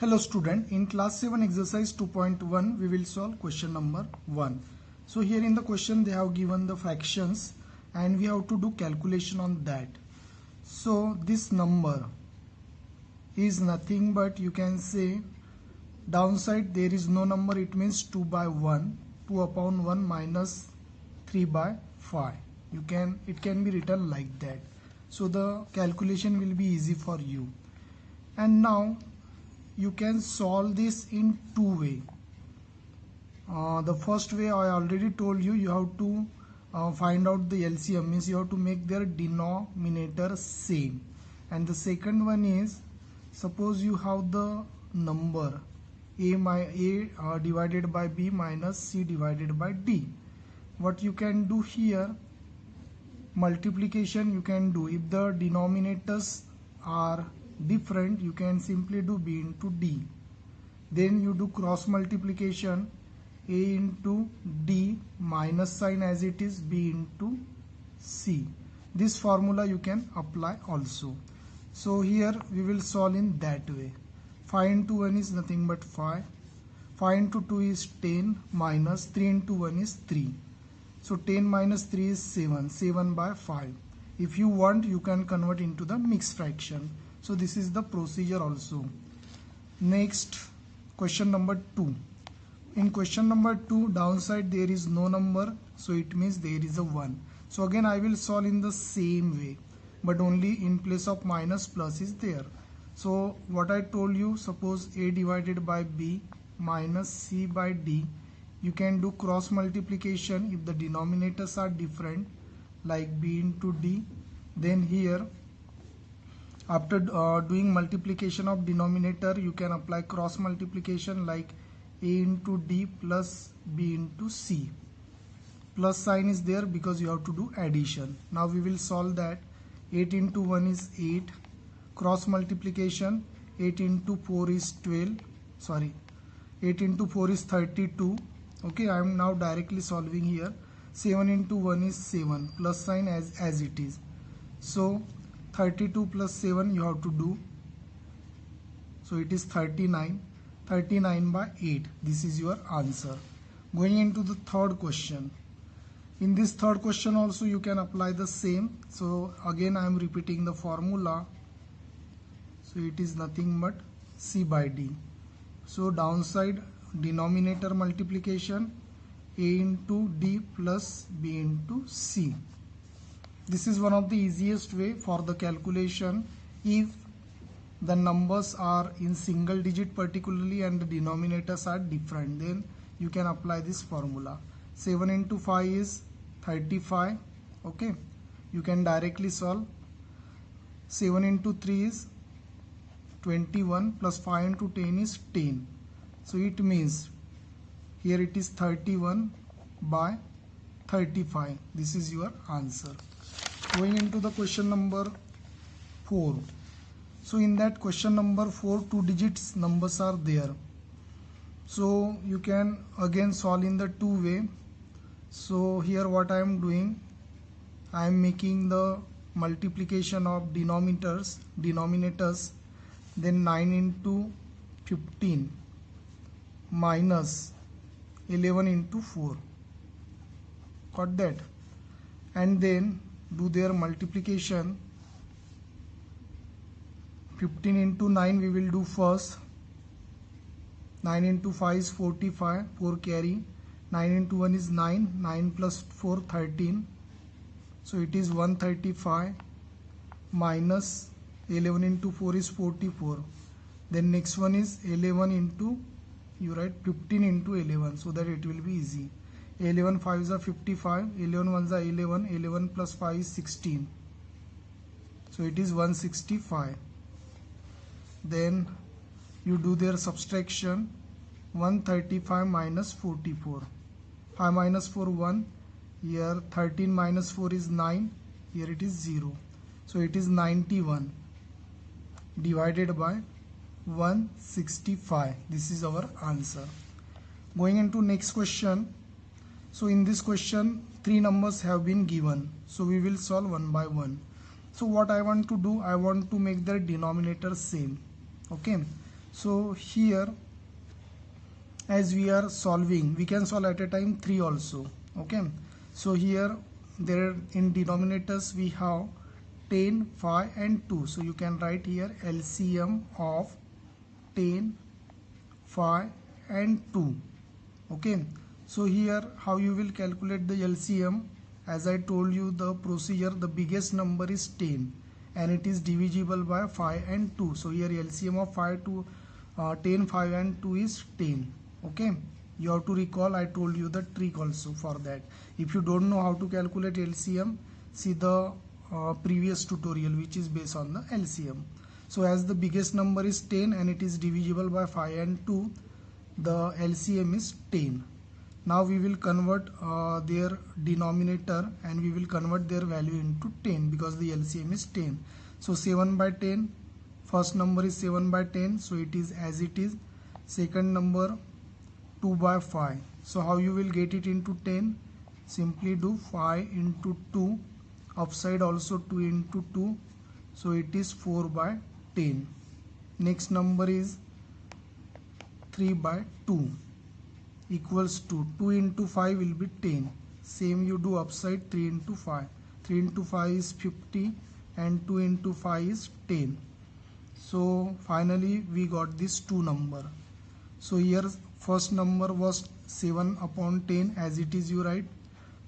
Hello student, in class 7 exercise 2.1 we will solve question number 1. So here in the question they have given the fractions and we have to do calculation on that. So this number is nothing but, you can say, downside there is no number, it means 2 by 1, 2 upon 1 minus 3 by 5. It can be written like that. So the calculation will be easy for you. And now you can solve this in two ways. The first way I already told you, you have to find out the LCM, means you have to make their denominator same. And the second one is, suppose you have the number a divided by b minus c divided by d. What you can do here, multiplication you can do. If the denominators are different, you can simply do b into d. Then you do cross multiplication, a into d minus sign as it is b into c. This formula you can apply also. So here we will solve in that way. 5 into 1 is nothing but 5. 5 into 2 is 10 minus 3 into 1 is 3. So 10 minus 3 is 7. 7 by 5. If you want, you can convert into the mixed fraction. So this is the procedure also. Next, question number 2. In question number 2, downside there is no number, so it means there is a 1. So again I will solve in the same way, but only in place of minus plus is there. So what I told you, suppose a divided by b minus c by d, you can do cross multiplication if the denominators are different, like b into d. Then here, after doing multiplication of denominator, you can apply cross multiplication like a into d plus b into c. Plus sign is there because you have to do addition. Now we will solve that. 8 into 1 is 8. Cross multiplication, 8 into 4 is 12. Sorry, 8 into 4 is 32. Okay, I am now directly solving here. 7 into 1 is 7. Plus sign as it is. So 32 plus 7 you have to do. So it is 39. 39 by 8. This is your answer. Going into the third question. In this third question also you can apply the same. So again I am repeating the formula. So it is nothing but c by d. So downside, denominator multiplication, a into d plus b into c. This is one of the easiest way for the calculation. If the numbers are in single digit particularly and the denominators are different, then you can apply this formula. 7 into 5 is 35. Okay, you can directly solve. 7 into 3 is 21 plus 5 into 10 is 10. So it means here it is 31 by 35. This is your answer. Going into the question number 4. So in that question number 4, 2 digits numbers are there. So you can again solve in the two way. So here what I am doing, I am making the multiplication of denominators. Then 9 into 15 minus 11 into 4. Got that? And then do their multiplication. 15 into 9 we will do first. 9 into 5 is 45. 4 carry. 9 into 1 is 9. 9 plus 4, 13. So it is 135 minus 11 into 4 is 44. Then next one is 11 into, you write 15 into 11, so that it will be easy. 11 5s are 55, 11 1s are 11, 11 plus 5 is 16. So it is 165. Then you do their subtraction. 135 minus 44. 5 minus 4 1. Here 13 minus 4 is 9. Here it is 0. So it is 91 divided by 165. This is our answer. Going into next question. So in this question 3 numbers have been given. So we will solve one by one. So what I want to do, I want to make the denominator same. Okay, So here, as we are solving, we can solve at a time 3 also. Okay, so here there in denominators we have 10, 5 and 2. So you can write here LCM of 10, 5 and 2. Okay, so here how you will calculate the LCM? As I told you the procedure, the biggest number is 10 and it is divisible by 5 and 2. So here LCM of 10, 5 and 2 is 10. Okay, you have to recall, I told you the trick also for that. If you don't know how to calculate LCM, see the previous tutorial which is based on the LCM. So as the biggest number is 10 and it is divisible by 5 and 2, the LCM is 10. Now we will convert their denominator and we will convert their value into 10 because the LCM is 10. So 7 by 10, first number is 7 by 10, so it is as it is. Second number 2 by 5. So how you will get it into 10? Simply do 5 into 2, upside also 2 into 2, so it is 4 by 10. Next number is 3 by 2 equals to 2 into 5 will be 10. Same you do upside 3 into 5. 3 into 5 is 50 and 2 into 5 is 10. So finally we got this 2 number. So here first number was 7 upon 10 as it is you write.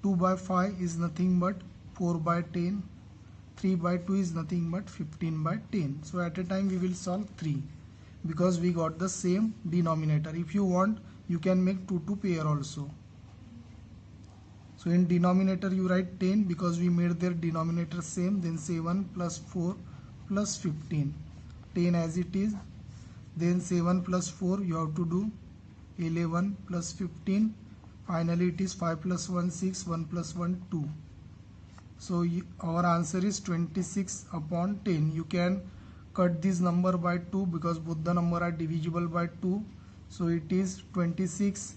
2 by 5 is nothing but 4 by 10. 3 by 2 is nothing but 15 by 10. So at a time we will solve 3 because we got the same denominator. If you want, you can make 2 to pair also. So in denominator you write 10 because we made their denominator same, then 7 plus 4 plus 15. 10 as it is. Then 7 plus 4 you have to do 11 plus 15. Finally it is 5 plus 1 6, 1 plus 1 2. So our answer is 26 upon 10. You can cut this number by 2 because both the number are divisible by 2. So it is 26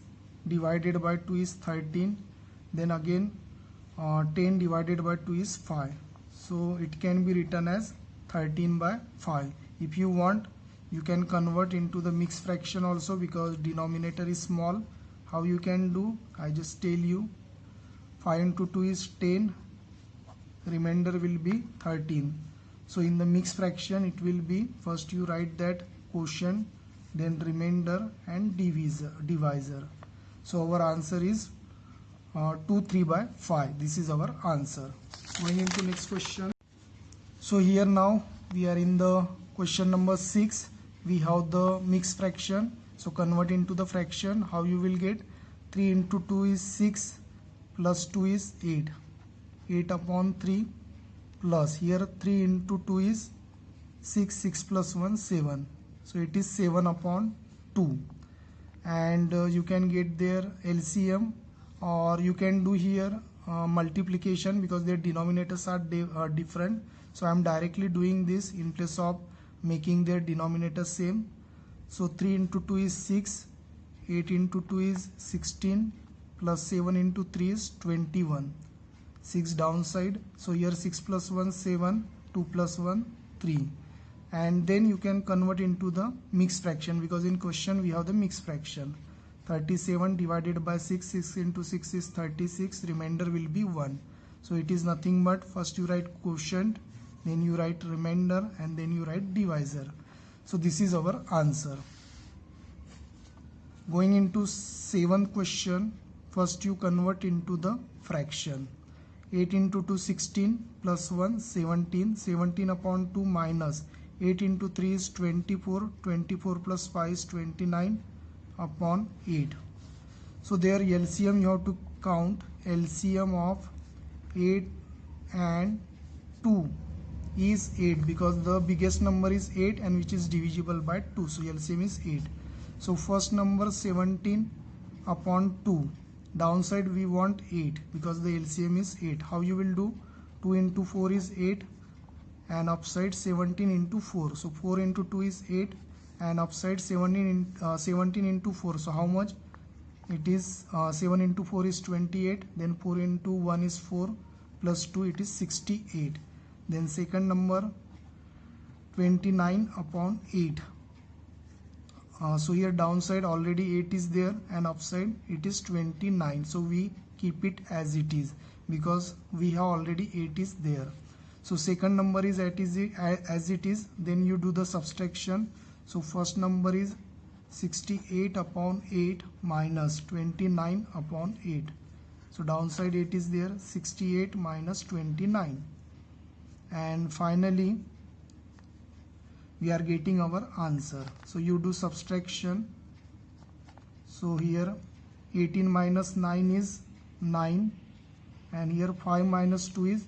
divided by 2 is 13. Then again 10 divided by 2 is 5. So it can be written as 13 by 5. If you want, you can convert into the mixed fraction also because denominator is small. How you can do? I just tell you. 5 into 2 is 10. Remainder will be 13. So in the mixed fraction it will be, first you write that quotient, then remainder and divisor. So our answer is 2 3 by 5. This is our answer. Going into next question. So here now we are in the question number 6. We have the mixed fraction. So convert into the fraction. How you will get? 3 into 2 is 6 plus 2 is 8. 8 upon 3 plus here 3 into 2 is 6. 6 plus 1 7. So it is 7 upon 2. And you can get their LCM, or you can do here multiplication because their denominators are different. So I am directly doing this in place of making their denominator same. So 3 into 2 is 6, 8 into 2 is 16 plus 7 into 3 is 21. 6 downside, so here 6 plus 1 7, 2 plus 1 3. And then you can convert into the mixed fraction because in question we have the mixed fraction. 37 divided by 6, 6 into 6 is 36, remainder will be 1. So it is nothing but first you write quotient, then you write remainder and then you write divisor. So this is our answer. Going into 7th question, first you convert into the fraction. 8 into 2 16 plus 1 17, 17 upon 2 minus 8 into 3 is 24, 24 plus 5 is 29 upon 8. So there LCM you have to count. LCM of 8 and 2 is 8 because the biggest number is 8 and which is divisible by 2. So LCM is 8. So first number 17 upon 2. Downside we want 8 because the LCM is 8. How you will do? 2 into 4 is 8 and upside 17 into 4. So 4 into 2 is 8 and upside 17 into 4. So how much? It is 7 into 4 is 28. Then 4 into 1 is 4 plus 2 it is 68. Then second number 29 upon 8. So here downside already 8 is there and upside it is 29. So we keep it as it is because we have already 8 is there. So second number is as it is, then you do the subtraction. So first number is 68 upon 8 minus 29 upon 8. So downside 8 is there, 68 minus 29. And finally we are getting our answer. So you do subtraction. So here 18 minus 9 is 9 and here 5 minus 2 is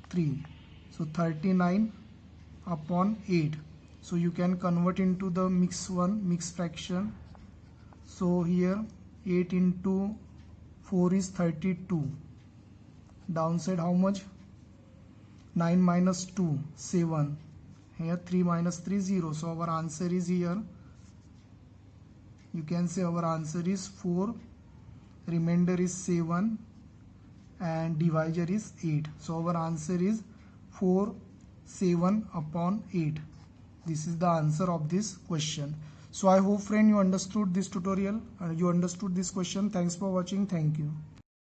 3. So 39 upon 8. So you can convert into the mixed fraction. So here 8 into 4 is 32. Downside how much? 9 minus 2, 7. Here 3 minus 3, 0. So our answer is here. You can say our answer is 4. Remainder is 7 and divisor is 8. So our answer is 4, 7 upon 8. This is the answer of this question. So I hope friend you understood this tutorial. You understood this question. Thanks for watching. Thank you.